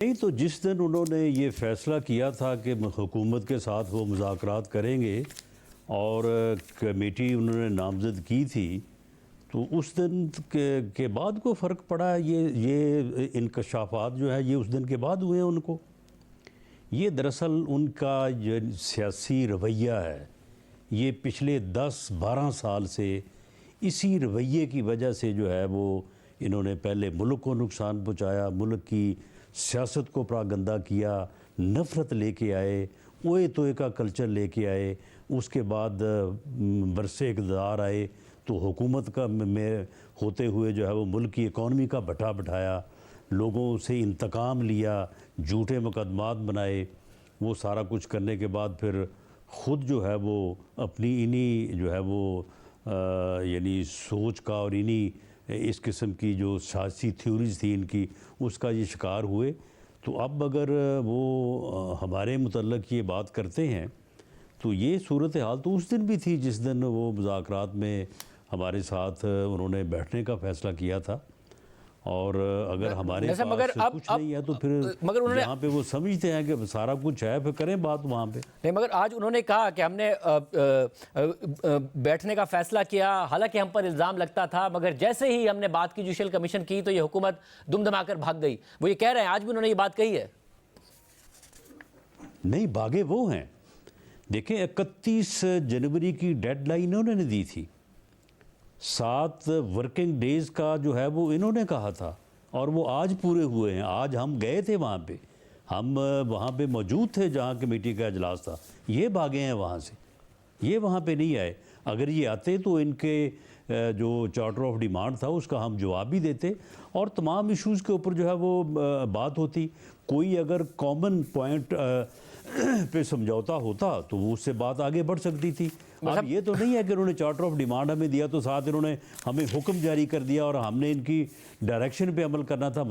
नहीं, तो जिस दिन उन्होंने ये फ़ैसला किया था कि हुकूमत के साथ वो मुज़ाकरात करेंगे और कमेटी उन्होंने नामज़द की थी, तो उस दिन के बाद को फ़र्क पड़ा। ये इंकशाफ़ात जो है ये उस दिन के बाद हुए हैं उनको। ये दरअसल उनका जो सियासी रवैया है, ये पिछले 10-12 साल से इसी रवैये की वजह से जो है वो इन्होंने पहले मुल्क को नुकसान पहुँचाया, मुल्क की सियासत को गंदा किया, नफ़रत लेके आए, ओए तोए का कल्चर लेके आए। उसके बाद बरसे इक़्तिदार आए तो हुकूमत का में होते हुए जो है वो मुल्क की इकॉनमी का भट्टा बिठाया, लोगों से इंतकाम लिया, झूठे मुकदमात बनाए। वो सारा कुछ करने के बाद फिर ख़ुद जो है वो अपनी इन्हीं जो है वो यानी सोच का और इन्हीं इस किस्म की जो सियासी थ्योरीज थी इनकी, उसका ये शिकार हुए। तो अब अगर वो हमारे मुतल्लक़ ये बात करते हैं तो ये सूरत हाल तो उस दिन भी थी जिस दिन वो मुज़ाकरात में हमारे साथ उन्होंने बैठने का फ़ैसला किया था। और अगर हमारे पास मगर कुछ नहीं है तो फिर मगर उन्होंने जहाँ पे वो समझते हैं कि सारा कुछ है फिर करें बात वहाँ पे। नहीं, मगर आज उन्होंने कहा कि हमने बैठने का फैसला किया, हालांकि हम पर इल्ज़ाम लगता था, मगर जैसे ही हमने बात की जुडिशल कमीशन की तो ये हुकूमत दुम दमाकर भाग गई। वो ये कह रहे हैं, आज भी उन्होंने ये बात कही है। नहीं, भागे वो हैं। देखें, 31 जनवरी की डेडलाइन उन्होंने दी थी, 7 वर्किंग डेज़ का जो है वो इन्होंने कहा था और वो आज पूरे हुए हैं। आज हम गए थे वहाँ पे, हम वहाँ पे मौजूद थे जहाँ कमेटी का इजलास था। ये भागे हैं वहाँ से, ये वहाँ पे नहीं आए। अगर ये आते तो इनके जो चार्टर ऑफ डिमांड था उसका हम जवाब भी देते और तमाम इश्यूज़ के ऊपर जो है वो बात होती। कोई अगर कॉमन पॉइंट पे समझौता होता तो वो उससे बात आगे बढ़ सकती थी। अब ये तो नहीं है कि उन्होंने चार्टर ऑफ डिमांड हमें दिया तो साथ इन्होंने हमें हुक्म जारी कर दिया और हमने इनकी डायरेक्शन पे अमल करना था।